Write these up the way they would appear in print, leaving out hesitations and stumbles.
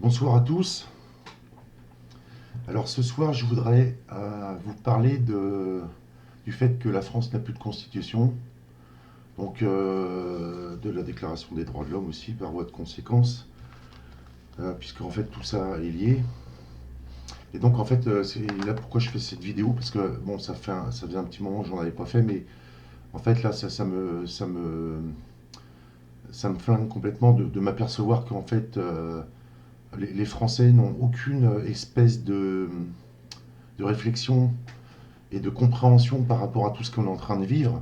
Bonsoir à tous. Alors ce soir, je voudrais vous parler du fait que la France n'a plus de constitution, donc de la Déclaration des droits de l'homme aussi, par voie de conséquence, puisque en fait tout ça est lié. Et donc en fait, c'est là pourquoi je fais cette vidéo, parce que bon, ça faisait un petit moment que j'en avais pas fait, mais en fait là, ça me flingue complètement de m'apercevoir qu'en fait, les Français n'ont aucune espèce de réflexion et de compréhension par rapport à tout ce qu'on est en train de vivre.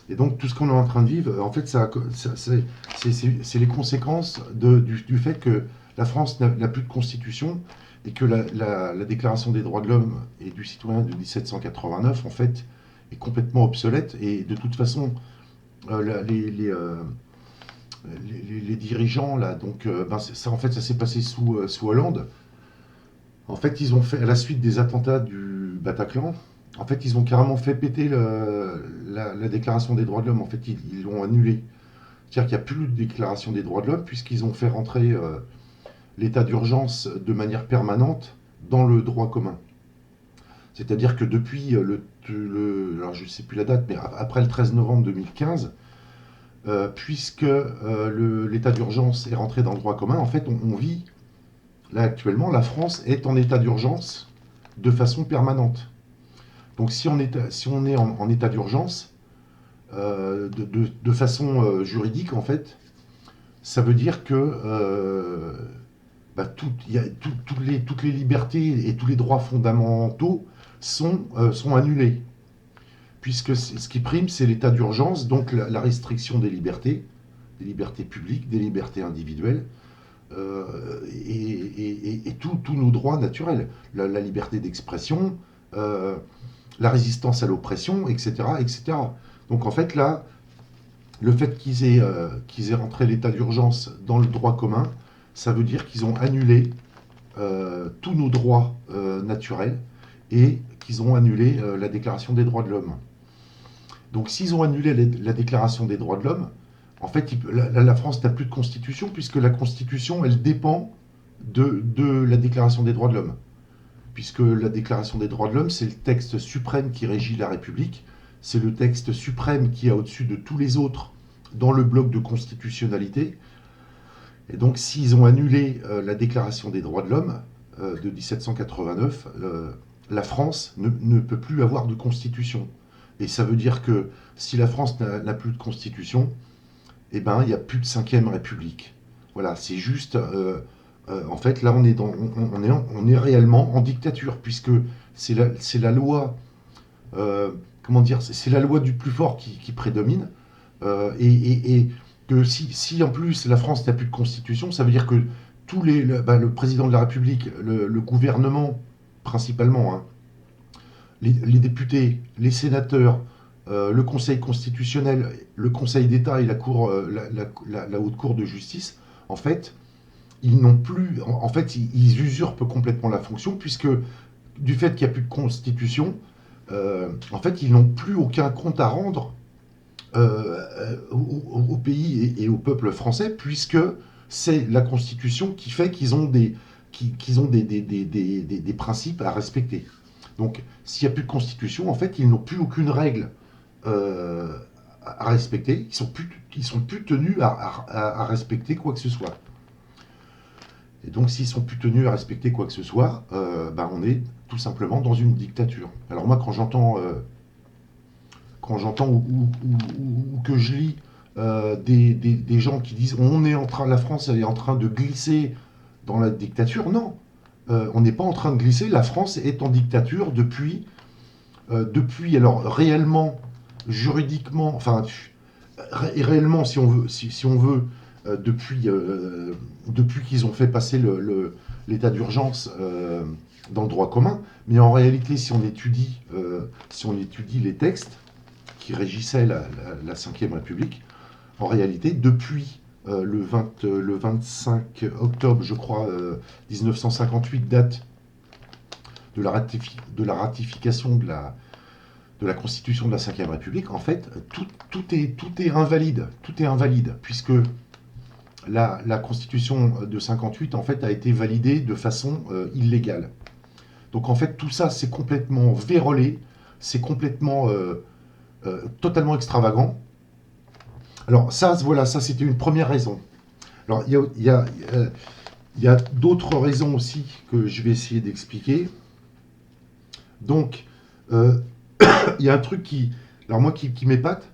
Et donc tout ce qu'on est en train de vivre, en fait, c'est les conséquences du fait que la France n'a plus de constitution et que la Déclaration des droits de l'homme et du citoyen de 1789, en fait, est complètement obsolète. Et de toute façon, les dirigeants, là, donc, ça, en fait, ça s'est passé sous Hollande. En fait, ils ont fait, à la suite des attentats du Bataclan, en fait, ils ont carrément fait péter la Déclaration des droits de l'homme. En fait, ils l'ont annulée. C'est-à-dire qu'il n'y a plus de Déclaration des droits de l'homme, puisqu'ils ont fait rentrer l'état d'urgence de manière permanente dans le droit commun. C'est-à-dire que depuis alors je ne sais plus la date, mais après le 13 novembre 2015, puisque l'état d'urgence est rentré dans le droit commun, en fait, on vit, là actuellement, la France est en état d'urgence de façon permanente. Donc si on est en état d'urgence, de façon juridique, en fait, ça veut dire que toutes les libertés et tous les droits fondamentaux sont annulés. Puisque ce qui prime, c'est l'état d'urgence, donc la restriction des libertés publiques, des libertés individuelles, et tous nos droits naturels. La liberté d'expression, la résistance à l'oppression, etc., etc. Donc en fait, là, le fait qu'ils aient rentré l'état d'urgence dans le droit commun, ça veut dire qu'ils ont annulé tous nos droits naturels et qu'ils ont annulé la Déclaration des droits de l'homme. Donc s'ils ont annulé la Déclaration des droits de l'homme, en fait, la France n'a plus de constitution, puisque la constitution, elle dépend de la Déclaration des droits de l'homme. Puisque la Déclaration des droits de l'homme, c'est le texte suprême qui régit la République, c'est le texte suprême qui est au-dessus de tous les autres dans le bloc de constitutionnalité. Et donc s'ils ont annulé la Déclaration des droits de l'homme de 1789, la France ne peut plus avoir de constitution. Et ça veut dire que si la France n'a plus de constitution, eh ben, il n'y a plus de 5e République. Voilà, c'est juste. En fait, là, on est réellement en dictature, puisque c'est la loi. Comment dire, c'est la loi du plus fort qui prédomine. Et que si en plus la France n'a plus de constitution, ça veut dire que le président de la République, le gouvernement principalement, hein, les députés, les sénateurs, le Conseil constitutionnel, le Conseil d'État et la Haute Cour de justice, en fait, ils n'ont plus, en fait, ils usurpent complètement la fonction, puisque du fait qu'il n'y a plus de constitution, en fait, ils n'ont plus aucun compte à rendre au pays et au peuple français, puisque c'est la constitution qui fait qu'ils ont des principes à respecter. Donc, s'il n'y a plus de constitution, en fait, ils n'ont plus aucune règle à respecter. Ils sont plus tenus à respecter quoi que ce soit. Et donc, s'ils sont plus tenus à respecter quoi que ce soit, on est tout simplement dans une dictature. Alors moi, quand j'entends ou que je lis des gens qui disent la France elle est en train de glisser dans la dictature, non. On n'est pas en train de glisser. La France est en dictature depuis alors réellement, juridiquement, enfin réellement si on veut, depuis qu'ils ont fait passer l'état d'urgence dans le droit commun. Mais en réalité, si on étudie les textes qui régissaient la 5e République, en réalité, depuis le 25 octobre, je crois, 1958, date de la ratification de la Constitution de la 5e République, en fait, tout est invalide. Tout est invalide, puisque la Constitution de 58, en fait, a été validée de façon illégale. Donc, en fait, tout ça, c'est complètement vérolé, c'est complètement totalement extravagant. Alors, ça, voilà, ça, c'était une première raison. Alors, il y a d'autres raisons aussi que je vais essayer d'expliquer. Donc, euh, il y a un truc alors moi, qui m'épate,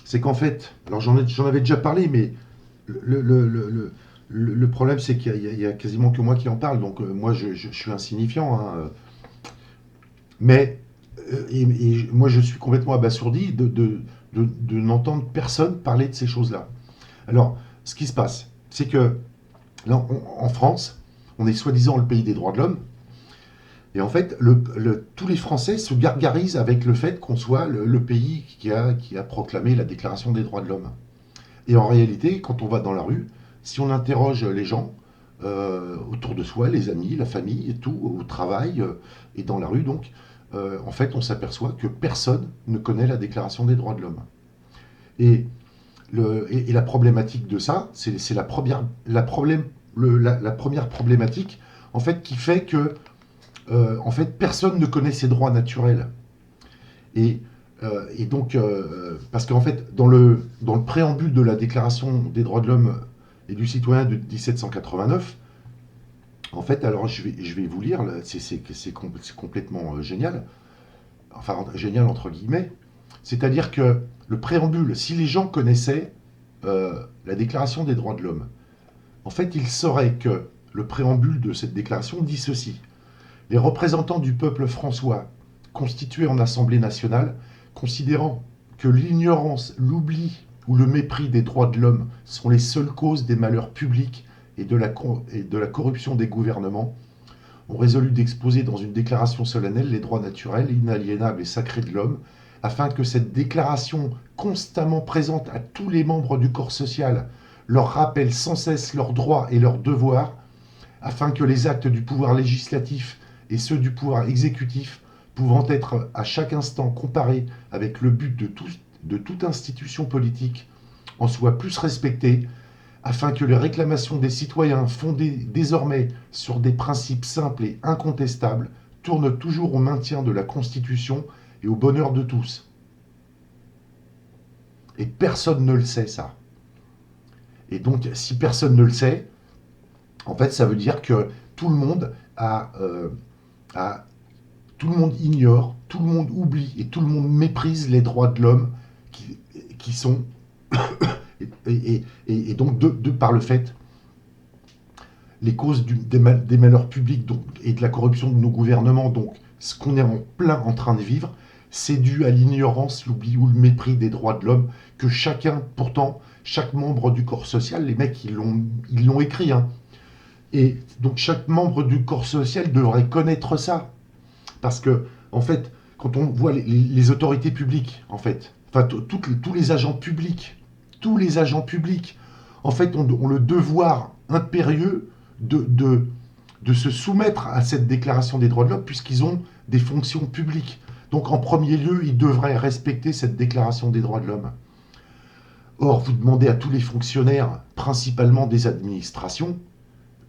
c'est qu'en fait, alors j'en avais déjà parlé, mais le, le, le, le, le problème, c'est qu'il y a quasiment que moi qui en parle, donc moi, je suis insignifiant, hein, mais moi, je suis complètement abasourdi de n'entendre personne parler de ces choses-là. Alors, ce qui se passe, c'est que là, en France, on est soi-disant le pays des droits de l'homme. Et en fait, tous les Français se gargarisent avec le fait qu'on soit le pays qui a proclamé la Déclaration des droits de l'homme. Et en réalité, quand on va dans la rue, si on interroge les gens autour de soi, les amis, la famille et tout, au travail et dans la rue, donc, en fait, on s'aperçoit que personne ne connaît la Déclaration des droits de l'homme. Et, la problématique de ça, c'est la première problématique, en fait, qui fait que en fait, personne ne connaît ses droits naturels. Et, donc, parce qu'en fait, dans le préambule de la Déclaration des droits de l'homme et du citoyen de 1789, en fait, alors je vais vous lire, c'est complètement génial, enfin génial entre guillemets, c'est-à-dire que le préambule, si les gens connaissaient la Déclaration des droits de l'homme, en fait, il saurait que le préambule de cette déclaration dit ceci. Les représentants du peuple françois, constitués en Assemblée nationale, considérant que l'ignorance, l'oubli ou le mépris des droits de l'homme sont les seules causes des malheurs publics et de la corruption des gouvernements, ont résolu d'exposer dans une déclaration solennelle les droits naturels, inaliénables et sacrés de l'homme, afin que cette déclaration, constamment présente à tous les membres du corps social, leur rappelle sans cesse leurs droits et leurs devoirs, afin que les actes du pouvoir législatif et ceux du pouvoir exécutif, pouvant être à chaque instant comparés avec le but de toute institution politique, en soient plus respectés, afin que les réclamations des citoyens fondées désormais sur des principes simples et incontestables tournent toujours au maintien de la Constitution et au bonheur de tous. Et personne ne le sait, ça. Et donc, si personne ne le sait, en fait, ça veut dire que tout le monde tout le monde ignore, tout le monde oublie et tout le monde méprise les droits de l'homme qui sont et donc de par le fait les causes des malheurs publics donc, et de la corruption de nos gouvernements, donc ce qu'on est en plein en train de vivre, c'est dû à l'ignorance, l'oubli ou le mépris des droits de l'homme que chacun, pourtant, chaque membre du corps social, les mecs ils l'ont écrit, hein, et donc chaque membre du corps social devrait connaître ça. Parce que, en fait, quand on voit les autorités publiques, en fait, enfin tous les agents publics, en fait, ont le devoir impérieux de se soumettre à cette déclaration des droits de l'homme puisqu'ils ont des fonctions publiques. Donc, en premier lieu, ils devraient respecter cette déclaration des droits de l'homme. Or, vous demandez à tous les fonctionnaires, principalement des administrations,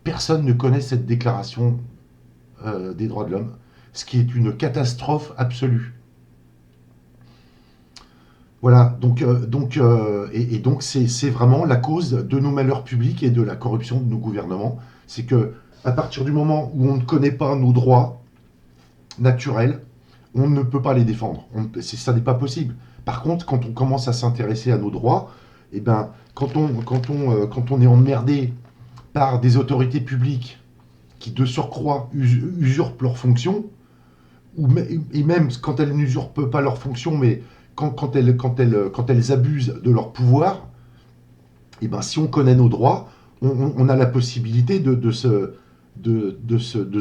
personne ne connaît cette déclaration des droits de l'homme, ce qui est une catastrophe absolue. Voilà, donc c'est vraiment la cause de nos malheurs publics et de la corruption de nos gouvernements. C'est que à partir du moment où on ne connaît pas nos droits naturels, on ne peut pas les défendre. Ça n'est pas possible. Par contre, quand on commence à s'intéresser à nos droits, eh ben, quand on est emmerdé par des autorités publiques qui, de surcroît, usurpent leurs fonctions, et même quand elles n'usurpent pas leurs fonctions, mais quand elles abusent de leur pouvoir, et ben, si on connaît nos droits, on a la possibilité de se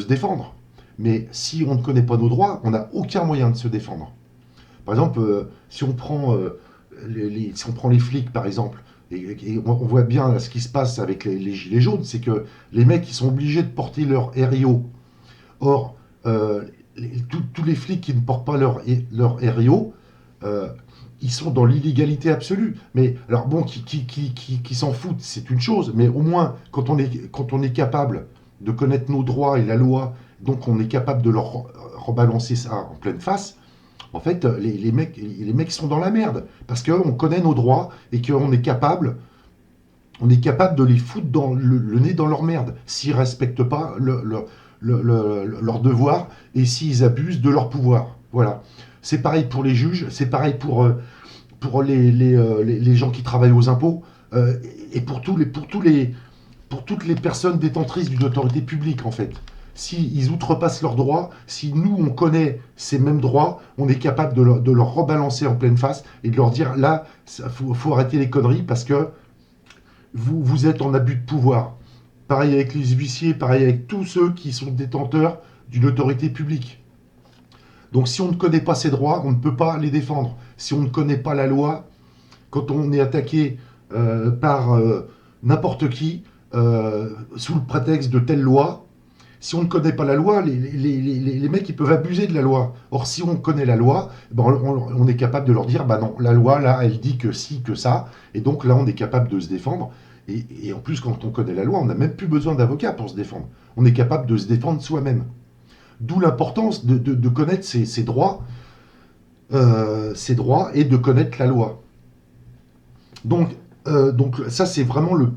défendre. Mais si on ne connaît pas nos droits, on n'a aucun moyen de se défendre. Par exemple, si on prend les flics, par exemple, et on voit bien là, ce qui se passe avec les gilets jaunes, c'est que les mecs ils sont obligés de porter leur RIO. Or, tous les flics qui ne portent pas leur RIO, ils sont dans l'illégalité absolue. Mais alors bon, qui s'en foutent, c'est une chose, mais au moins, quand on est capable de connaître nos droits et la loi, donc on est capable de leur rebalancer ça en pleine face, en fait, les mecs sont dans la merde. Parce qu'on connaît nos droits et qu'on est capable, on est capable de les foutre dans le nez dans leur merde s'ils ne respectent pas leur devoir et s'ils abusent de leur pouvoir. Voilà. C'est pareil pour les juges, c'est pareil pour les gens qui travaillent aux impôts et pour toutes les personnes détentrices d'une autorité publique, en fait. S'ils outrepassent leurs droits, si nous, on connaît ces mêmes droits, on est capable de leur rebalancer en pleine face et de leur dire, là, il faut arrêter les conneries parce que vous êtes en abus de pouvoir. Pareil avec les huissiers, pareil avec tous ceux qui sont détenteurs d'une autorité publique. Donc si on ne connaît pas ces droits, on ne peut pas les défendre. Si on ne connaît pas la loi, quand on est attaqué par n'importe qui, sous le prétexte de telle loi, si on ne connaît pas la loi, les mecs ils peuvent abuser de la loi. Or si on connaît la loi, ben, on est capable de leur dire, bah non, la loi là, elle dit que si, que ça, et donc là on est capable de se défendre. Et en plus, quand on connaît la loi, on n'a même plus besoin d'avocat pour se défendre. On est capable de se défendre soi-même. D'où l'importance de connaître ses droits et de connaître la loi. Donc ça, c'est vraiment la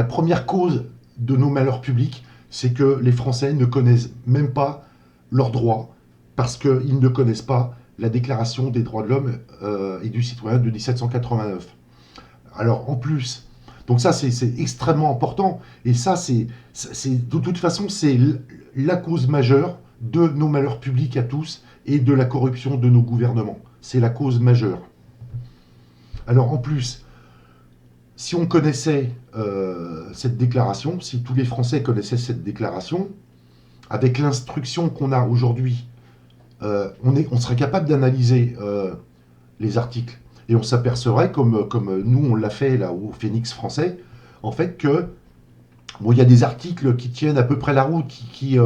première cause de nos malheurs publics, c'est que les Français ne connaissent même pas leurs droits parce qu'ils ne connaissent pas la Déclaration des droits de l'homme et du citoyen de 1789. Alors en plus, donc ça c'est extrêmement important et ça de toute façon c'est la cause majeure de nos malheurs publics à tous et de la corruption de nos gouvernements. C'est la cause majeure. Alors en plus, si on connaissait cette déclaration, si tous les Français connaissaient cette déclaration, avec l'instruction qu'on a aujourd'hui, on serait capable d'analyser les articles. Et on s'apercevrait, comme nous on l'a fait là au Phénix français, en fait que bon, il y a des articles qui tiennent à peu près la route, qui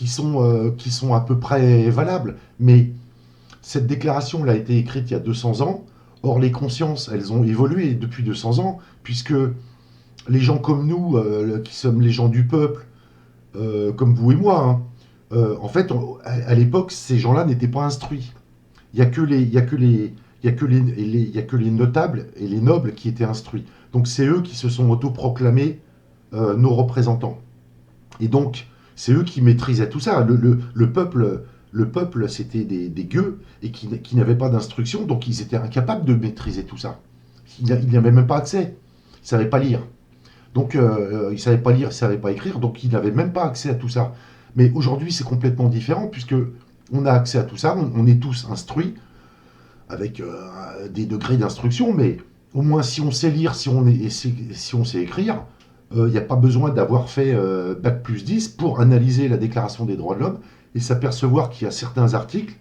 sont à peu près valables, mais cette déclaration elle a été écrite il y a 200 ans. Or, les consciences, elles ont évolué depuis 200 ans, puisque les gens comme nous, qui sommes les gens du peuple, comme vous et moi, hein, en fait, à l'époque, ces gens-là n'étaient pas instruits. Il n'y a que les notables et les nobles qui étaient instruits. Donc, c'est eux qui se sont autoproclamés nos représentants. Et donc, c'est eux qui maîtrisaient tout ça. Le peuple, c'était des gueux et qui n'avaient pas d'instruction, donc ils étaient incapables de maîtriser tout ça. Ils n'y avaient même pas accès. Ils ne savaient pas lire. Donc, ils ne savaient pas lire, ils ne savaient pas écrire, donc ils n'avaient même pas accès à tout ça. Mais aujourd'hui, c'est complètement différent, puisque on a accès à tout ça, on est tous instruits, avec des degrés d'instruction, mais au moins si on sait lire, si on sait écrire, il n'y a pas besoin d'avoir fait Bac plus 10 pour analyser la Déclaration des droits de l'homme et s'apercevoir qu'il y a certains articles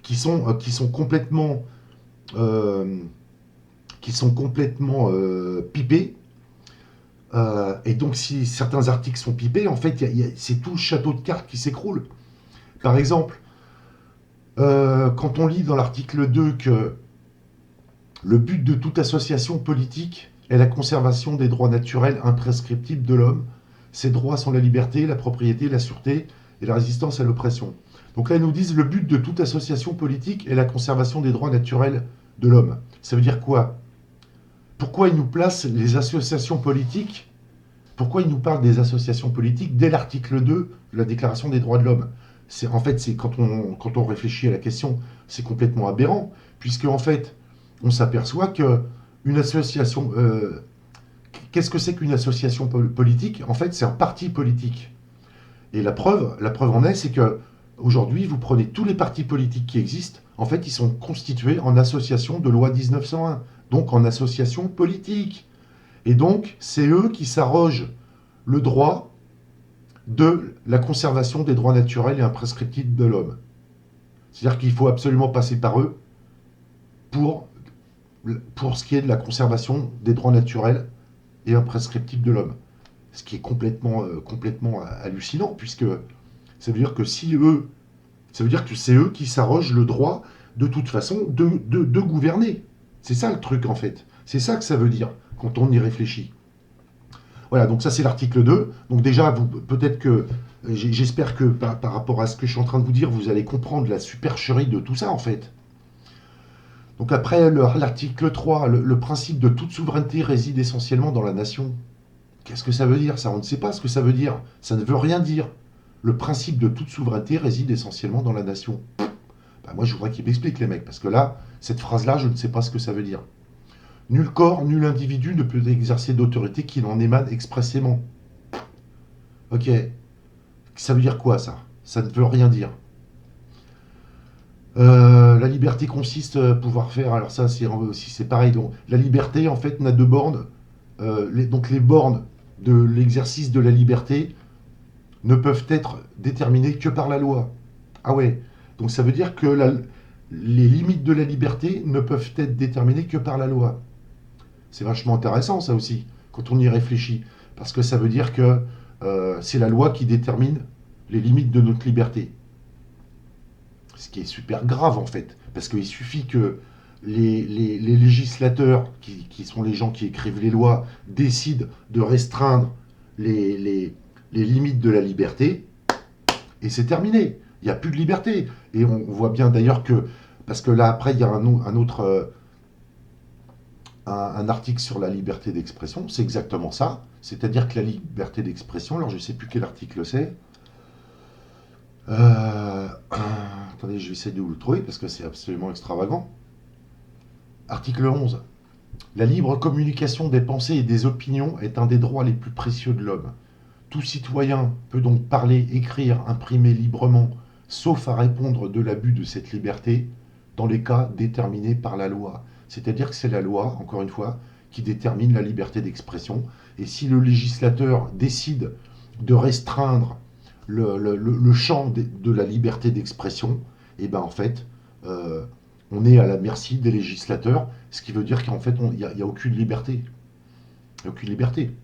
qui sont complètement pipés. Et donc si certains articles sont pipés, en fait, c'est tout le château de cartes qui s'écroule. Par exemple, quand on lit dans l'article 2 que le but de toute association politique est la conservation des droits naturels imprescriptibles de l'homme. Ces droits sont la liberté, la propriété, la sûreté et la résistance à l'oppression. Donc là, ils nous disent le but de toute association politique est la conservation des droits naturels de l'homme. Ça veut dire quoi? Pourquoi ils nous placent les associations politiques? Pourquoi ils nous parlent des associations politiques dès l'article 2 de la Déclaration des droits de l'homme? En fait, quand on réfléchit à la question, c'est complètement aberrant, puisque en fait, on s'aperçoit qu'une association... qu'est-ce que c'est qu'une association politique? En fait, c'est un parti politique. Et la preuve en est, c'est que aujourd'hui, vous prenez tous les partis politiques qui existent, en fait, ils sont constitués en association de loi 1901, donc en association politique. Et donc, c'est eux qui s'arrogent le droit de la conservation des droits naturels et imprescriptibles de l'homme. C'est-à-dire qu'il faut absolument passer par eux pour ce qui est de la conservation des droits naturels et imprescriptibles de l'homme. Ce qui est complètement hallucinant, puisque ça veut dire que si eux, Ça veut dire que c'est eux qui s'arrogent le droit, de toute façon, de gouverner. C'est ça le truc, en fait. C'est ça que ça veut dire, quand on y réfléchit. Voilà, donc ça c'est l'article 2. Donc déjà, peut-être que, j'espère que par rapport à ce que je suis en train de vous dire, vous allez comprendre la supercherie de tout ça, en fait. Donc après, l'article 3, le principe de toute souveraineté réside essentiellement dans la nation. Qu'est-ce que ça veut dire ça? On ne sait pas ce que ça veut dire. Ça ne veut rien dire. Le principe de toute souveraineté réside essentiellement dans la nation. Bah, moi, je voudrais qu'ils m'expliquent, les mecs, parce que là, cette phrase-là, je ne sais pas ce que ça veut dire. Nul corps, nul individu ne peut exercer d'autorité qui n'en émane expressément. Ok. Ça veut dire quoi, ça? Ça ne veut rien dire. La liberté consiste à pouvoir faire. Alors ça, c'est aussi c'est pareil. Donc la liberté, en fait, n'a deux bornes. Donc les bornes de l'exercice de la liberté ne peuvent être déterminées que par la loi. Ah ouais. Donc ça veut dire que les limites de la liberté ne peuvent être déterminées que par la loi. C'est vachement intéressant, ça aussi, quand on y réfléchit. Parce que ça veut dire que c'est la loi qui détermine les limites de notre liberté. Ce qui est super grave, en fait. Parce qu'il suffit que les législateurs, qui sont les gens qui écrivent les lois, décident de restreindre les limites de la liberté, et c'est terminé. Il n'y a plus de liberté. Et on voit bien d'ailleurs que, parce que là, après, il y a un autre... un article sur la liberté d'expression, c'est exactement ça. C'est-à-dire que la liberté d'expression, alors je ne sais plus quel article c'est. Attendez, je vais essayer de vous le trouver parce que c'est absolument extravagant. Article 11. La libre communication des pensées et des opinions est un des droits les plus précieux de l'homme. Tout citoyen peut donc parler, écrire, imprimer librement, sauf à répondre de l'abus de cette liberté, dans les cas déterminés par la loi. C'est-à-dire que c'est la loi, encore une fois, qui détermine la liberté d'expression. Et si le législateur décide de restreindre le champ de la liberté d'expression, et ben en fait, on est à la merci des législateurs, ce qui veut dire qu'en fait, il n'y a aucune liberté. Il n'y a aucune liberté.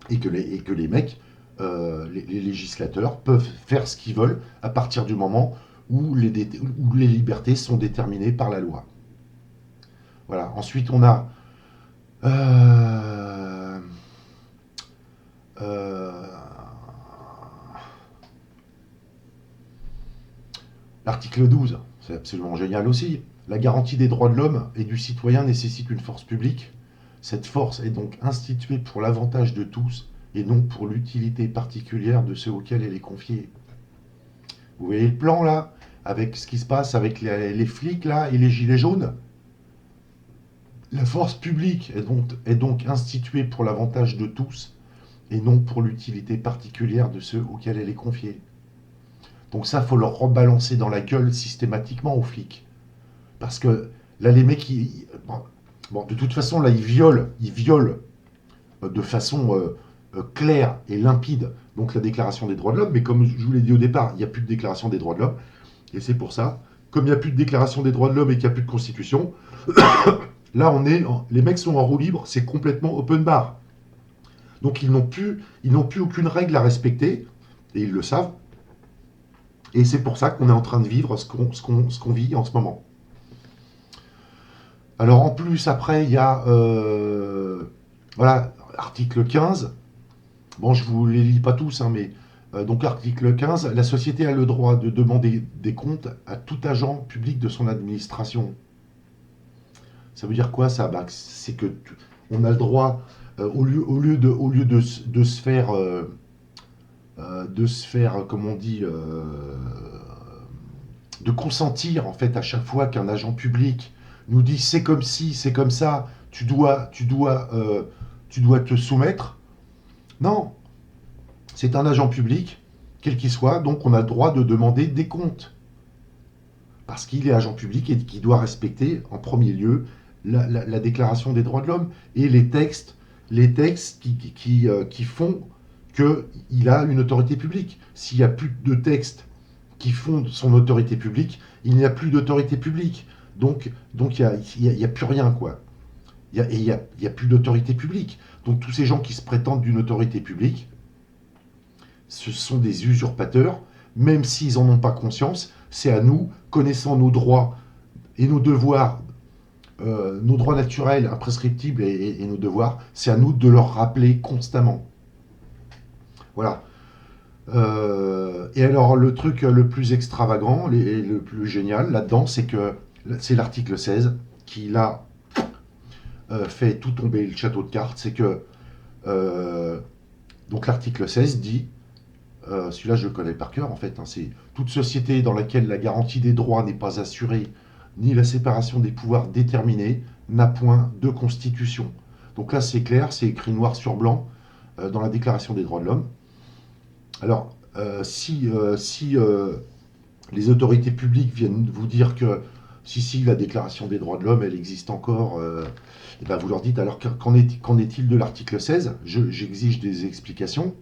Et que les mecs, les législateurs peuvent faire ce qu'ils veulent à partir du moment où les libertés sont déterminées par la loi. Voilà. Ensuite, on a euh, euh, l'article 12. C'est absolument génial aussi. La garantie des droits de l'homme et du citoyen nécessite une force publique. Cette force est donc instituée pour l'avantage de tous et non pour l'utilité particulière de ceux auxquels elle est confiée. Vous voyez le plan là, avec ce qui se passe avec les flics là et les gilets jaunes? La force publique est donc instituée pour l'avantage de tous et non pour l'utilité particulière de ceux auxquels elle est confiée. Donc ça, faut leur rebalancer dans la gueule systématiquement aux flics. Parce que là, les mecs, bon, de toute façon, là, ils violent de façon claire et limpide donc la déclaration des droits de l'homme. Mais comme je vous l'ai dit au départ, il n'y a plus de déclaration des droits de l'homme. Et c'est pour ça, comme il n'y a plus de déclaration des droits de l'homme et qu'il n'y a plus de constitution, là, les mecs sont en roue libre, c'est complètement open bar. Donc ils n'ont plus aucune règle à respecter, et ils le savent. Et c'est pour ça qu'on est en train de vivre ce qu'on vit en ce moment. Alors en plus, après, il y a voilà, article 15. Bon, je ne vous les lis pas tous, hein, mais donc article 15, la société a le droit de demander des comptes à tout agent public de son administration. Ça veut dire quoi ça? Bah, c'est que on a le droit, au lieu de se faire, comme on dit, de consentir en fait à chaque fois qu'un agent public nous dit c'est comme ci, c'est comme ça, tu dois te soumettre. Non, c'est un agent public, quel qu'il soit, donc on a le droit de demander des comptes. Parce qu'il est agent public et qu'il doit respecter en premier lieu la Déclaration des droits de l'homme et les textes qui font qu'il a une autorité publique. S'il n'y a plus de textes qui fondent son autorité publique, il n'y a plus d'autorité publique. Donc il n'y a plus rien, quoi. Il n'y a plus d'autorité publique. Donc tous ces gens qui se prétendent d'une autorité publique, ce sont des usurpateurs, même s'ils n'en ont pas conscience, c'est à nous, connaissant nos droits et nos droits naturels, imprescriptibles et nos devoirs, c'est à nous de leur rappeler constamment. Voilà. Et alors, le truc le plus extravagant et le plus génial là-dedans, c'est que c'est l'article 16 qui, là, fait tout tomber le château de cartes. C'est que, donc l'article 16 dit, celui-là je le connais par cœur en fait, hein, c'est toute société dans laquelle la garantie des droits n'est pas assurée, ni la séparation des pouvoirs déterminée, n'a point de constitution. Donc là c'est clair, c'est écrit noir sur blanc dans la Déclaration des droits de l'homme. Alors, si les autorités publiques viennent vous dire que si, la Déclaration des droits de l'homme, elle existe encore, et ben vous leur dites, alors qu'en est-il de l'article 16 ? J'exige des explications.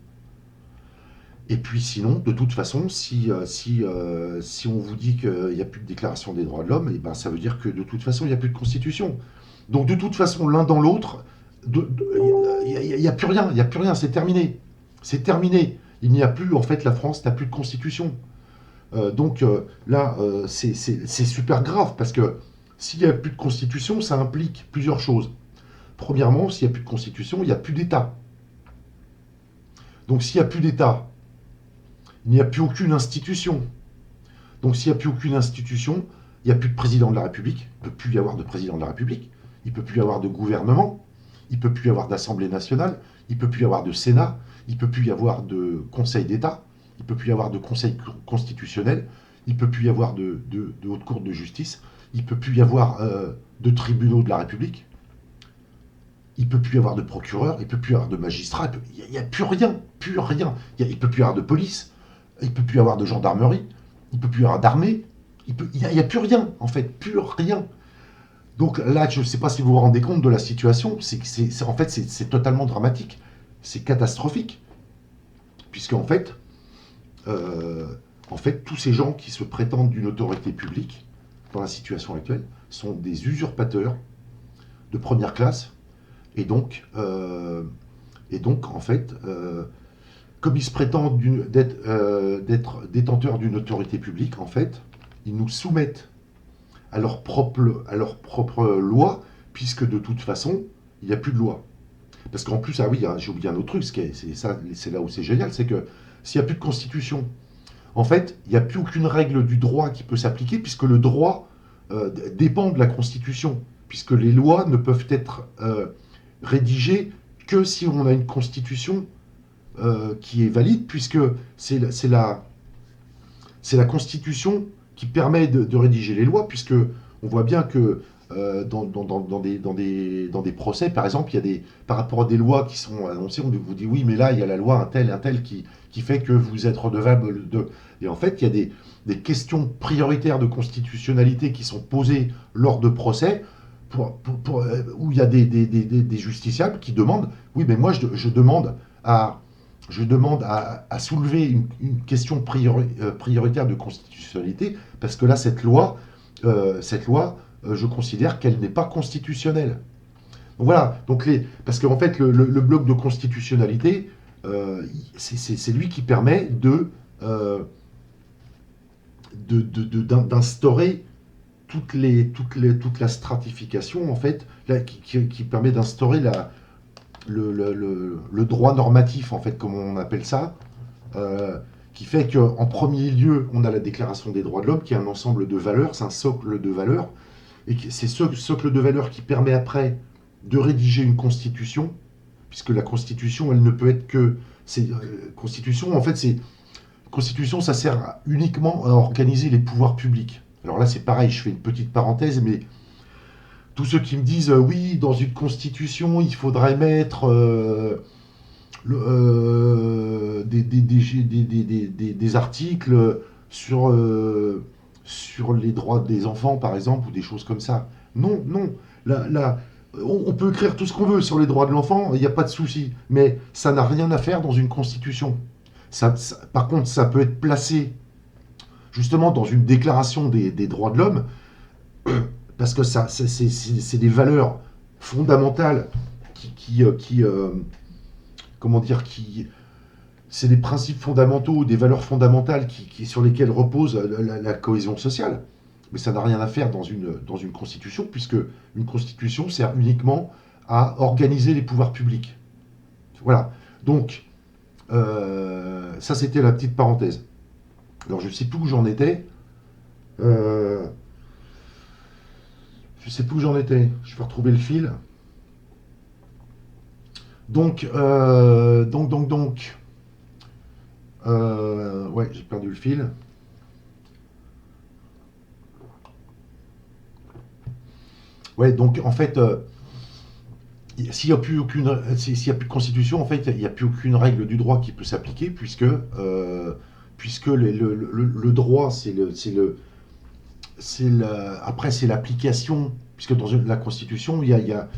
Et puis sinon, de toute façon, si on vous dit qu'il n'y a plus de Déclaration des droits de l'homme, et ben ça veut dire que de toute façon, il n'y a plus de Constitution. Donc de toute façon, l'un dans l'autre, il n'y a plus rien, c'est terminé. C'est terminé. Il n'y a plus, en fait, la France n'a plus de Constitution. Là, c'est super grave, parce que s'il n'y a plus de Constitution, ça implique plusieurs choses. Premièrement, s'il n'y a plus de Constitution, il n'y a plus d'État. Donc s'il n'y a plus d'État, il n'y a plus aucune institution. Donc s'il n'y a plus aucune institution, il n'y a plus de président de la République. Il ne peut plus y avoir de président de la République. Il ne peut plus y avoir de gouvernement. Il ne peut plus y avoir d'Assemblée nationale. Il ne peut plus y avoir de Sénat. Il ne peut plus y avoir de Conseil d'État. Il ne peut plus y avoir de Conseil constitutionnel. Il ne peut plus y avoir de Haute Cour de justice. Il ne peut plus y avoir de tribunaux de la République. Il ne peut plus y avoir de procureur. Il ne peut plus y avoir de magistrat. Il n'y a plus rien. Plus rien. Il ne peut plus y avoir de police. Il ne peut plus y avoir de gendarmerie. Il ne peut plus y avoir d'armée. Il n'y a plus rien, en fait. Plus rien. Donc là, je ne sais pas si vous vous rendez compte de la situation. En fait, c'est totalement dramatique. C'est catastrophique. Puisqu'en fait, tous ces gens qui se prétendent d'une autorité publique, dans la situation actuelle, sont des usurpateurs de première classe. Et donc en fait, comme ils se prétendent d'être détenteurs d'une autorité publique, en fait, ils nous soumettent à leur propre loi, puisque de toute façon, il n'y a plus de loi. Parce qu'en plus, ah oui, j'ai oublié un autre truc, c'est là où c'est génial, c'est que s'il n'y a plus de constitution, en fait, il n'y a plus aucune règle du droit qui peut s'appliquer, puisque le droit dépend de la constitution, puisque les lois ne peuvent être rédigées que si on a une constitution qui est valide, puisque c'est la constitution qui permet de rédiger les lois, puisque on voit bien que dans des procès, par exemple, par rapport à des lois qui sont annoncées, on vous dit oui, mais là, il y a la loi un tel qui fait que vous êtes redevable de... Et en fait, il y a des questions prioritaires de constitutionnalité qui sont posées lors de procès, où il y a des justiciables qui demandent, oui, mais moi, je demande à soulever une question prioritaire de constitutionnalité, parce que là, cette loi, je considère qu'elle n'est pas constitutionnelle. Donc voilà, parce qu'en fait, le bloc de constitutionnalité, c'est lui qui permet d'instaurer toute la stratification, en fait, qui permet d'instaurer le droit normatif, en fait, comme on appelle ça, qui fait qu'en premier lieu, on a la Déclaration des droits de l'homme, qui est un ensemble de valeurs, c'est un socle de valeurs, et c'est ce socle de valeurs qui permet après de rédiger une constitution, puisque la constitution, elle ne peut être que... Constitution, en fait, constitution, ça sert uniquement à organiser les pouvoirs publics. Alors là, c'est pareil, je fais une petite parenthèse, mais tous ceux qui me disent oui, dans une constitution, il faudrait mettre des articles sur les droits des enfants, par exemple, ou des choses comme ça. Non, non. Là, on peut écrire tout ce qu'on veut sur les droits de l'enfant, il n'y a pas de souci. Mais ça n'a rien à faire dans une constitution. Par contre, ça peut être placé justement dans une déclaration des droits de l'homme, parce que c'est des valeurs fondamentales comment dire, c'est des principes fondamentaux, des valeurs fondamentales sur lesquelles repose la cohésion sociale. Mais ça n'a rien à faire dans une constitution, puisque une constitution sert uniquement à organiser les pouvoirs publics. Voilà. Donc, ça c'était la petite parenthèse. Alors je ne sais plus où j'en étais. Je ne sais plus où j'en étais. Je vais retrouver le fil. Donc, ouais, j'ai perdu le fil. Ouais, donc en fait, s'il n'y a plus s'il y a plus de constitution, en fait, il n'y a plus aucune règle du droit qui peut s'appliquer, puisque le droit, après c'est l'application, puisque dans la constitution, il y a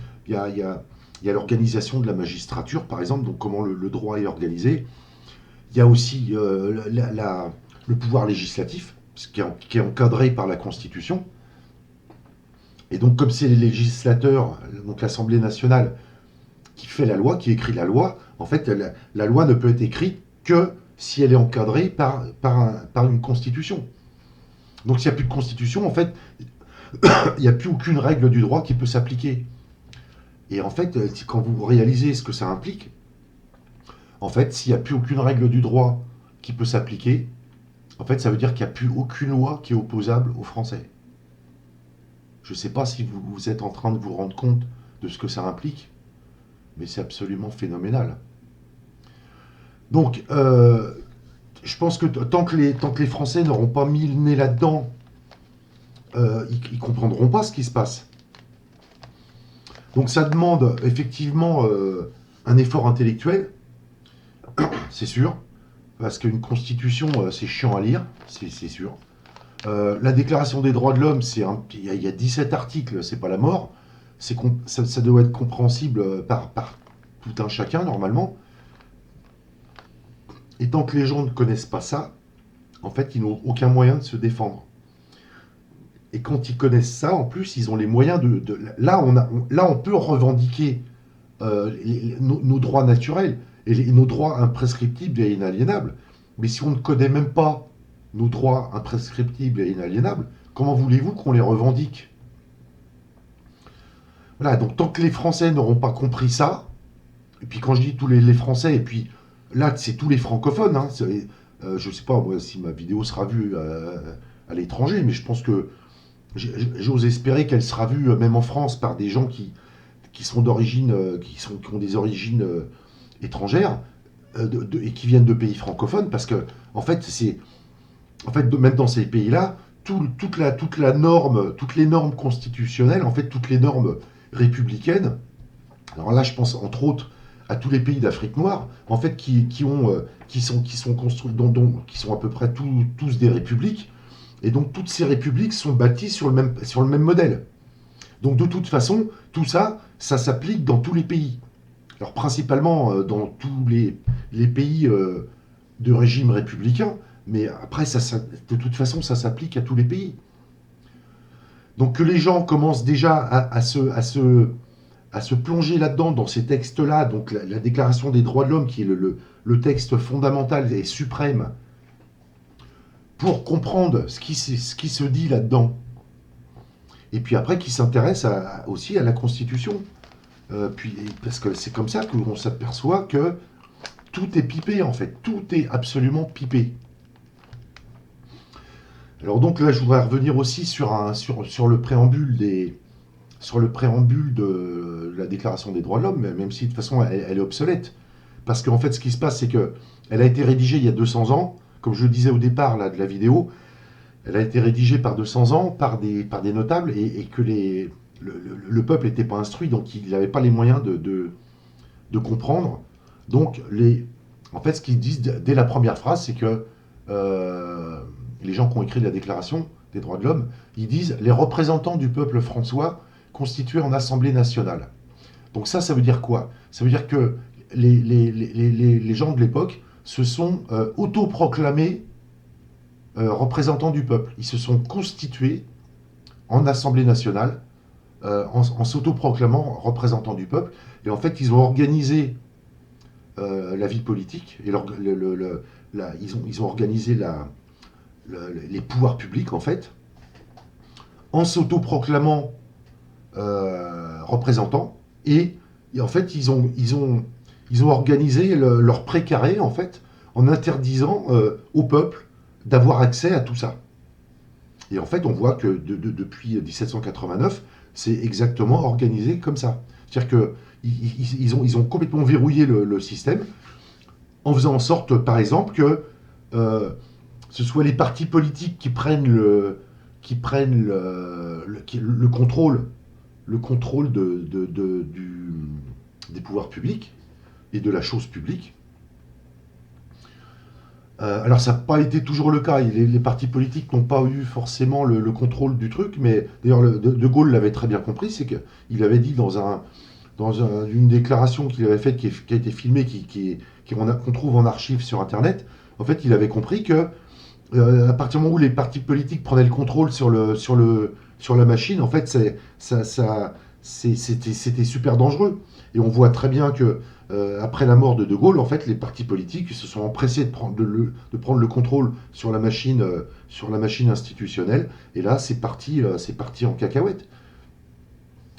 l'organisation de la magistrature, par exemple, donc comment le droit est organisé. Il y a aussi le pouvoir législatif, qui est encadré par la Constitution. Et donc, comme c'est les législateurs, donc l'Assemblée nationale, qui fait la loi, qui écrit la loi, en fait, la loi ne peut être écrite que si elle est encadrée par une Constitution. Donc, s'il n'y a plus de Constitution, en fait, il n'y a plus aucune règle du droit qui peut s'appliquer. Et en fait, quand vous réalisez ce que ça implique, en fait, s'il n'y a plus aucune règle du droit qui peut s'appliquer, en fait, ça veut dire qu'il n'y a plus aucune loi qui est opposable aux Français. Je ne sais pas si vous êtes en train de vous rendre compte de ce que ça implique, mais c'est absolument phénoménal. Donc, je pense que tant que les Français n'auront pas mis le nez là-dedans, ils ne comprendront pas ce qui se passe. Donc ça demande effectivement un effort intellectuel, c'est sûr, parce qu'une constitution, c'est chiant à lire, c'est sûr. La Déclaration des droits de l'homme, il y a 17 articles, c'est pas la mort. Ça doit être compréhensible par tout un chacun, normalement. Et tant que les gens ne connaissent pas ça, en fait, ils n'ont aucun moyen de se défendre. Et quand ils connaissent ça, en plus, ils ont les moyens là, on peut revendiquer nos droits naturels et nos droits imprescriptibles et inaliénables. Mais si on ne connaît même pas nos droits imprescriptibles et inaliénables, comment voulez-vous qu'on les revendique? Voilà, donc tant que les Français n'auront pas compris ça, et puis quand je dis tous les Français, et puis là, c'est tous les francophones, hein, je ne sais pas moi, si ma vidéo sera vue à l'étranger, mais je pense que j'ose espérer qu'elle sera vue même en France par des gens qui sont d'origine, qui ont des origines étrangères et qui viennent de pays francophones, parce que en fait, même dans ces pays-là, toutes les normes constitutionnelles, en fait, toutes les normes républicaines. Alors là, je pense entre autres à tous les pays d'Afrique noire, en fait, qui sont construits, qui sont à peu près tous des républiques. Et donc toutes ces républiques sont bâties sur le même modèle. Donc de toute façon, tout ça, ça s'applique dans tous les pays. Alors principalement dans tous les pays de régime républicain, mais après, de toute façon, ça s'applique à tous les pays. Donc que les gens commencent déjà à se plonger là-dedans, dans ces textes-là, donc la Déclaration des droits de l'homme, qui est le texte fondamental et suprême, pour comprendre ce qui se dit là-dedans. Et puis après, qui s'intéresse aussi à la Constitution. Parce que c'est comme ça qu'on s'aperçoit que tout est pipé, en fait. Tout est absolument pipé. Alors donc là, je voudrais revenir aussi sur le préambule de la Déclaration des droits de l'homme, même si de toute façon elle est obsolète. Parce qu'en fait, ce qui se passe, c'est qu'elle a été rédigée il y a 200 ans, comme je le disais au départ là, de la vidéo. Elle a été rédigée par 200 ans, par des notables, et que le peuple n'était pas instruit, donc il n'avait pas les moyens de comprendre. Donc, en fait, ce qu'ils disent dès la première phrase, c'est que les gens qui ont écrit la Déclaration des droits de l'homme, ils disent « les représentants du peuple françois constitués en Assemblée nationale ». Donc ça veut dire quoi? Ça veut dire que les gens de l'époque se sont autoproclamés représentants du peuple. Ils se sont constitués en Assemblée nationale en s'autoproclamant représentants du peuple. Et en fait, ils ont organisé la vie politique, et ils ont organisé les pouvoirs publics, en fait, en s'autoproclamant représentants, et en fait, ils ont organisé leur précaré, en fait, en interdisant au peuple d'avoir accès à tout ça. Et en fait, on voit que depuis 1789, c'est exactement organisé comme ça. C'est-à-dire qu'ils ont complètement verrouillé le système en faisant en sorte, par exemple, que ce soit les partis politiques qui prennent le contrôle des pouvoirs publics et de la chose publique. Alors ça n'a pas été toujours le cas, les partis politiques n'ont pas eu forcément le contrôle du truc, mais d'ailleurs De Gaulle l'avait très bien compris, c'est qu'il avait dit dans une déclaration qu'il avait faite, qui a été filmée, qu'on trouve en archive sur Internet. En fait, il avait compris que à partir du moment où les partis politiques prenaient le contrôle sur la machine, en fait, c'était super dangereux. Et on voit très bien que après la mort de Gaulle, en fait, les partis politiques se sont empressés de prendre le contrôle sur la machine institutionnelle. Et là, c'est parti en cacahuète.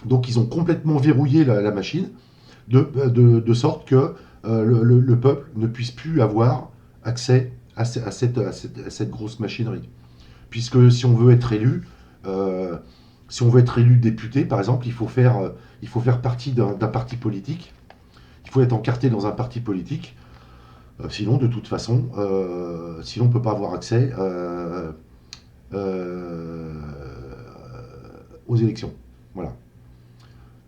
Donc, ils ont complètement verrouillé la machine de sorte que le peuple ne puisse plus avoir accès à cette grosse machinerie. Puisque si on veut être élu, député, par exemple, il faut faire partie d'un parti politique. Il faut être encarté dans un parti politique. Sinon, de toute façon, sinon on ne peut pas avoir accès aux élections. Voilà.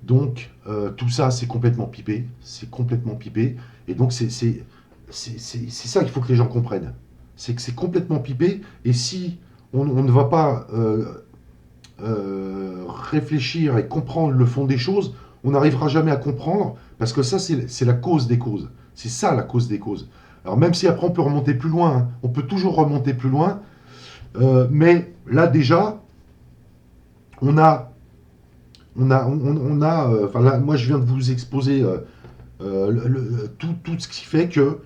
Donc, tout ça, c'est complètement pipé. C'est complètement pipé. Et donc, c'est ça qu'il faut que les gens comprennent. C'est que c'est complètement pipé. Et si on ne va pas réfléchir et comprendre le fond des choses, on n'arrivera jamais à comprendre, parce que ça, c'est la cause des causes. C'est ça, la cause des causes. Alors, même si après, on peut remonter plus loin, hein, on peut toujours remonter plus loin, mais là, déjà, là, moi, je viens de vous exposer tout ce qui fait qu'il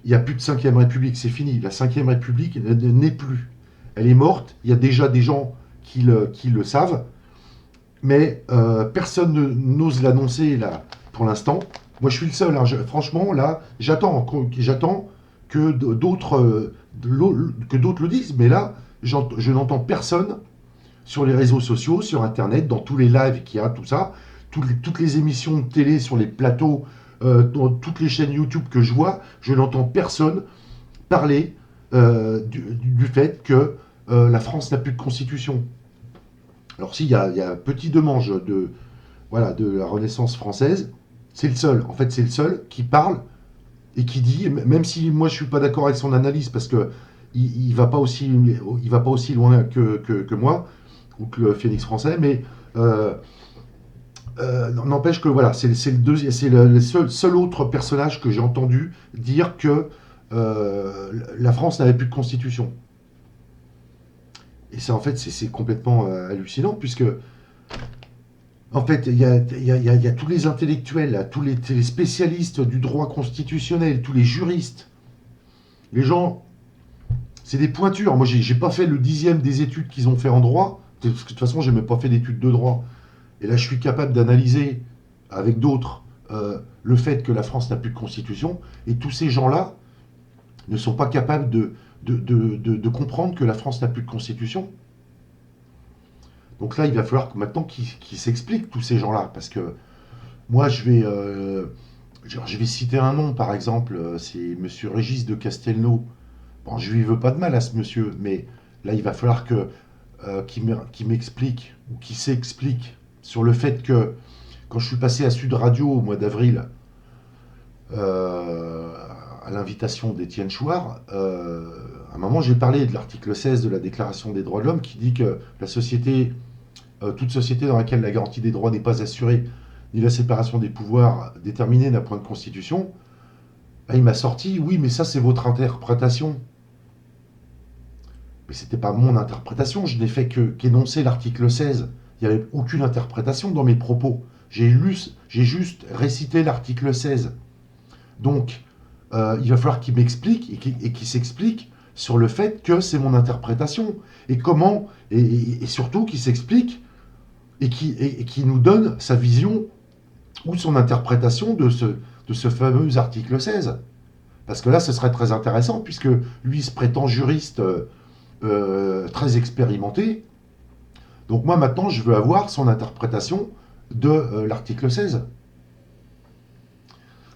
n'y a plus de 5e République, c'est fini. La 5e République n'est plus. Elle est morte, il y a déjà des gens qui le savent, mais personne n'ose l'annoncer là pour l'instant. Moi, je suis le seul. Hein. Franchement, là, j'attends que d'autres le disent, mais là, je n'entends personne sur les réseaux sociaux, sur Internet, dans tous les lives qu'il y a, tout ça, toutes les émissions de télé sur les plateaux, dans toutes les chaînes YouTube que je vois, je n'entends personne parler du fait que la France n'a plus de constitution. Alors s'il y a un petit demange de la Renaissance française, c'est le seul. En fait, c'est le seul qui parle et qui dit, même si moi je suis pas d'accord avec son analyse, parce que il va pas aussi loin que moi ou que le Phénix français, mais n'empêche que voilà, c'est le seul autre personnage que j'ai entendu dire que la France n'avait plus de constitution. Et ça, en fait, c'est complètement hallucinant, puisque, en fait, il y a tous les intellectuels, là, tous les spécialistes du droit constitutionnel, tous les juristes. Les gens, c'est des pointures. Moi, j'ai pas fait le 10e des études qu'ils ont fait en droit, parce que de toute façon, j'ai même pas fait d'études de droit. Et là, je suis capable d'analyser avec d'autres le fait que la France n'a plus de constitution, et tous ces gens-là ne sont pas capables de comprendre que la France n'a plus de constitution. Donc là, il va falloir maintenant qu'ils s'expliquent, tous ces gens-là, parce que moi, je vais citer un nom, par exemple, c'est Monsieur Régis de Castelnau. Bon, je lui veux pas de mal à ce monsieur, mais là, il va falloir qu'il m'explique, ou qu'il s'explique sur le fait que, quand je suis passé à Sud Radio au mois d'avril, à l'invitation d'Étienne Chouard, à un moment, j'ai parlé de l'article 16 de la Déclaration des droits de l'homme, qui dit que toute société dans laquelle la garantie des droits n'est pas assurée, ni la séparation des pouvoirs déterminée d'un point de constitution. Là, il m'a sorti, oui, mais ça, c'est votre interprétation. Mais c'était pas mon interprétation, je n'ai fait qu'énoncer l'article 16. Il n'y avait aucune interprétation dans mes propos. J'ai juste récité l'article 16. Donc, il va falloir qu'il m'explique et qu'il s'explique sur le fait que c'est mon interprétation. Et comment, et surtout qu'il s'explique et qui nous donne sa vision ou son interprétation de ce fameux article 16. Parce que là, ce serait très intéressant, puisque lui se prétend juriste très expérimenté. Donc moi, maintenant, je veux avoir son interprétation de l'article 16.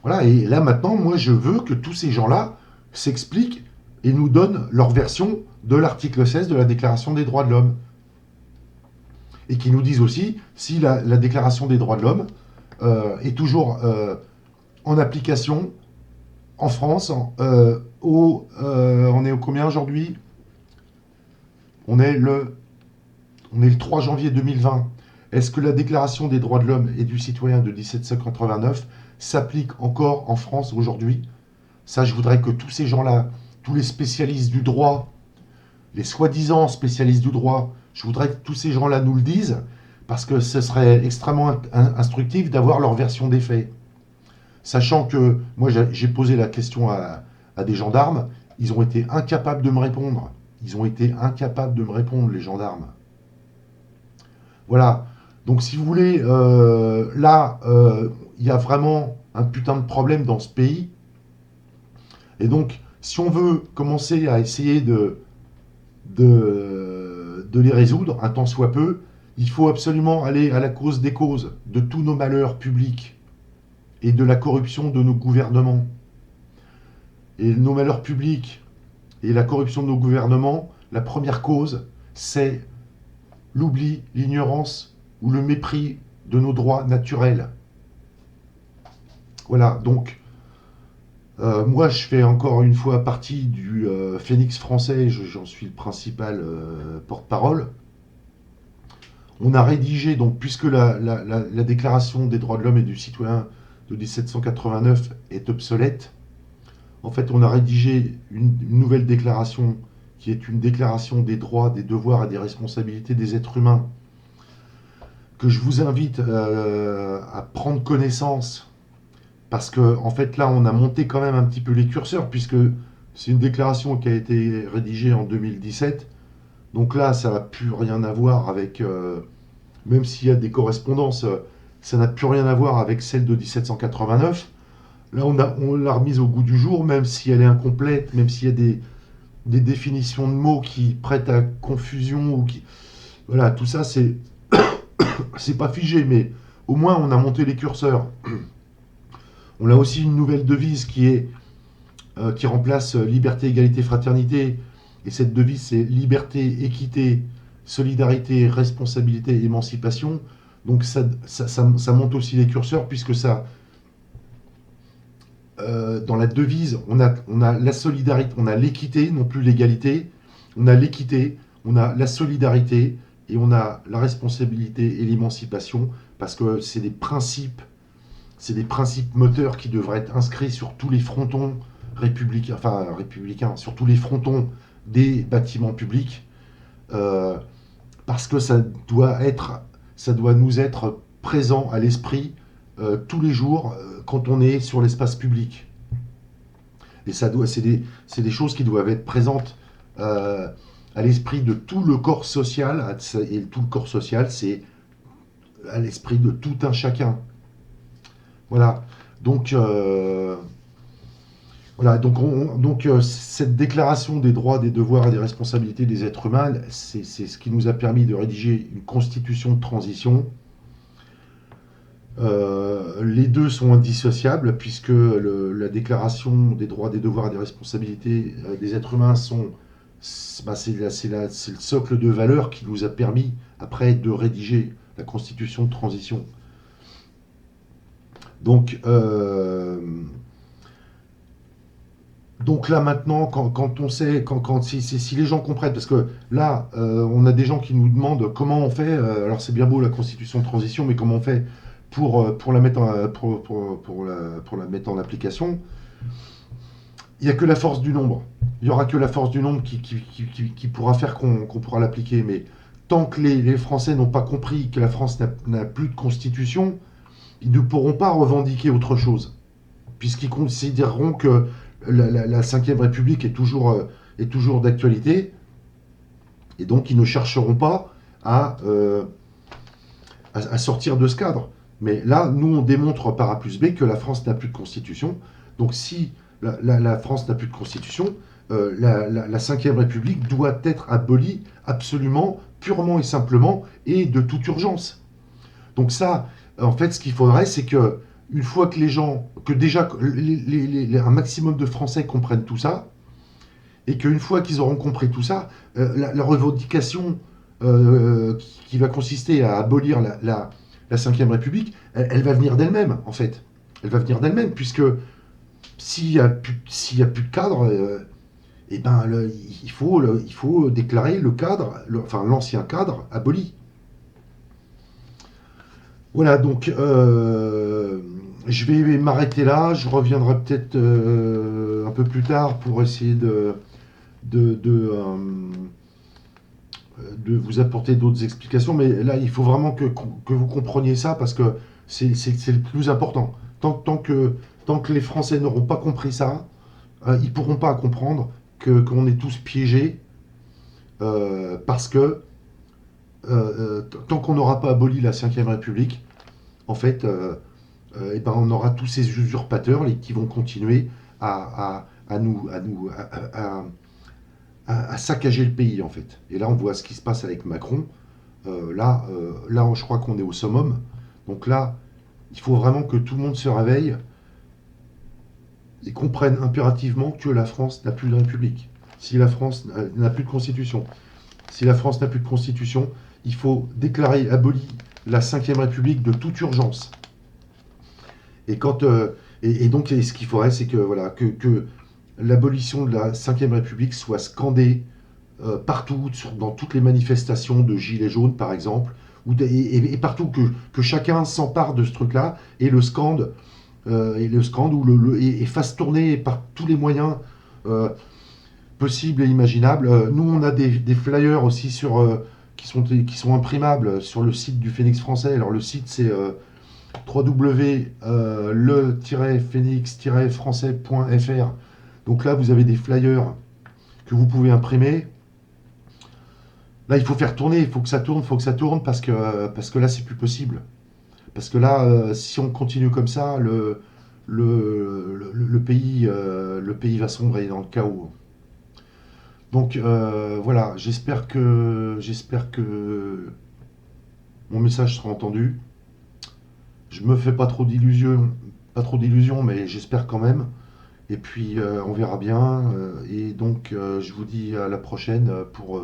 Voilà, et là, maintenant, moi, je veux que tous ces gens-là s'expliquent et nous donnent leur version de l'article 16 de la Déclaration des droits de l'homme. Et qui nous disent aussi si la Déclaration des droits de l'homme est toujours en application en France. On est au combien aujourd'hui? On est le 3 janvier 2020. Est-ce que la Déclaration des droits de l'homme et du citoyen de 1789 s'applique encore en France aujourd'hui? Ça, je voudrais que tous ces gens-là, tous les spécialistes du droit, les soi-disant spécialistes du droit, je voudrais que tous ces gens-là nous le disent, parce que ce serait extrêmement instructif d'avoir leur version des faits. Sachant que, moi j'ai posé la question à des gendarmes, ils ont été incapables de me répondre. Ils ont été incapables de me répondre, les gendarmes. Voilà. Donc si vous voulez, là, il y a vraiment un putain de problème dans ce pays. Et donc, si on veut commencer à essayer de les résoudre, un tant soit peu, il faut absolument aller à la cause des causes de tous nos malheurs publics et de la corruption de nos gouvernements. Et nos malheurs publics et la corruption de nos gouvernements, la première cause, c'est l'oubli, l'ignorance ou le mépris de nos droits naturels. Voilà, donc, moi je fais encore une fois partie du Phénix français, j'en suis le principal porte-parole. On a rédigé, donc, puisque la Déclaration des droits de l'homme et du citoyen de 1789 est obsolète, en fait, on a rédigé une nouvelle déclaration qui est une déclaration des droits, des devoirs et des responsabilités des êtres humains, que je vous invite à prendre connaissance, parce que, en fait, là, on a monté quand même un petit peu les curseurs, puisque c'est une déclaration qui a été rédigée en 2017, donc là, ça n'a plus rien à voir avec, même s'il y a des correspondances, ça n'a plus rien à voir avec celle de 1789. Là, on l'a remise au goût du jour, même si elle est incomplète, même s'il y a des définitions de mots qui prêtent à confusion, ou qui... Voilà, tout ça, c'est pas figé, mais au moins, on a monté les curseurs. On a aussi une nouvelle devise qui remplace liberté, égalité, fraternité. Et cette devise, c'est liberté, équité, solidarité, responsabilité, émancipation. Donc ça monte aussi les curseurs, puisque ça, dans la devise, on a la solidarité, on a l'équité, non plus l'égalité, on a l'équité, on a la solidarité, et on a la responsabilité et l'émancipation, parce que c'est des principes moteurs qui devraient être inscrits sur tous les frontons républicains, sur tous les frontons des bâtiments publics, parce que ça doit nous être présent à l'esprit tous les jours quand on est sur l'espace public. Et c'est des choses qui doivent être présentes à l'esprit de tout le corps social, et tout le corps social, c'est à l'esprit de tout un chacun. Voilà. Donc, cette déclaration des droits, des devoirs et des responsabilités des êtres humains, c'est ce qui nous a permis de rédiger une constitution de transition. Les deux sont indissociables, puisque la déclaration des droits, des devoirs et des responsabilités des êtres humains c'est le socle de valeurs qui nous a permis après de rédiger la constitution de transition. Donc là maintenant, quand on sait, si les gens comprennent, parce que là, on a des gens qui nous demandent comment on fait, alors c'est bien beau la constitution de transition, mais comment on fait pour la mettre en application? Il n'y a que la force du nombre. Il n'y aura que la force du nombre qui pourra faire qu'on pourra l'appliquer. Mais tant que les Français n'ont pas compris que la France n'a plus de constitution, ils ne pourront pas revendiquer autre chose, puisqu'ils considéreront que la Cinquième République est toujours d'actualité, et donc ils ne chercheront pas à sortir de ce cadre. Mais là, nous, on démontre par A plus B que la France n'a plus de constitution. Donc si la France n'a plus de constitution, la Cinquième République doit être abolie absolument, purement et simplement, et de toute urgence. Donc ça, en fait, ce qu'il faudrait, c'est que une fois que les gens, que déjà un maximum de Français comprennent tout ça, et qu'une fois qu'ils auront compris tout ça, la revendication qui va consister à abolir la Cinquième République, elle va venir d'elle-même, en fait. Elle va venir d'elle-même, puisque s'il y a plus de cadre, eh ben, il faut déclarer le cadre, enfin l'ancien cadre aboli. Voilà, donc je vais m'arrêter là. Je reviendrai peut-être un peu plus tard pour essayer de, de, euh, de vous apporter d'autres explications. Mais là, il faut vraiment que vous compreniez ça parce que c'est le plus important. Tant que les Français n'auront pas compris ça, ils ne pourront pas comprendre qu'on est tous piégés parce que tant qu'on n'aura pas aboli la Cinquième République, en fait, eh ben, on aura tous ces usurpateurs qui vont continuer à saccager le pays, en fait. Et là, on voit ce qui se passe avec Macron. Là, je crois qu'on est au summum. Donc là, il faut vraiment que tout le monde se réveille et comprenne impérativement que la France n'a plus de République. Si la France n'a plus de constitution, si la France n'a plus de constitution, il faut déclarer abolie la Cinquième République de toute urgence. Et donc, ce qu'il faudrait, c'est que voilà que l'abolition de la Cinquième République soit scandée partout, dans toutes les manifestations de Gilets jaunes, par exemple, et partout que chacun s'empare de ce truc-là et le scande et fasse tourner par tous les moyens possibles et imaginables. Nous, on a des flyers aussi qui sont imprimables sur le site du Phénix français. Alors le site, c'est www.le-phénix-français.fr. Donc là, vous avez des flyers que vous pouvez imprimer. Là, il faut faire tourner, il faut que ça tourne parce que là, c'est plus possible. Parce que là, si on continue comme ça, le pays va sombrer dans le chaos. Donc voilà, j'espère que mon message sera entendu. Je me fais pas trop d'illusions, mais j'espère quand même. Et puis on verra bien. Et donc je vous dis à la prochaine pour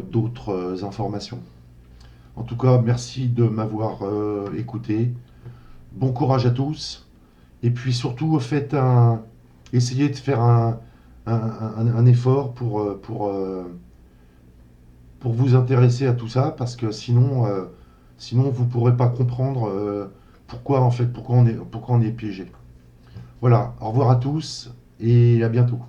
d'autres informations. En tout cas, merci de m'avoir écouté. Bon courage à tous. Et puis surtout, essayez de faire un effort pour vous intéresser à tout ça, parce que sinon vous ne pourrez pas comprendre pourquoi on est piégé. Voilà, au revoir à tous et à bientôt.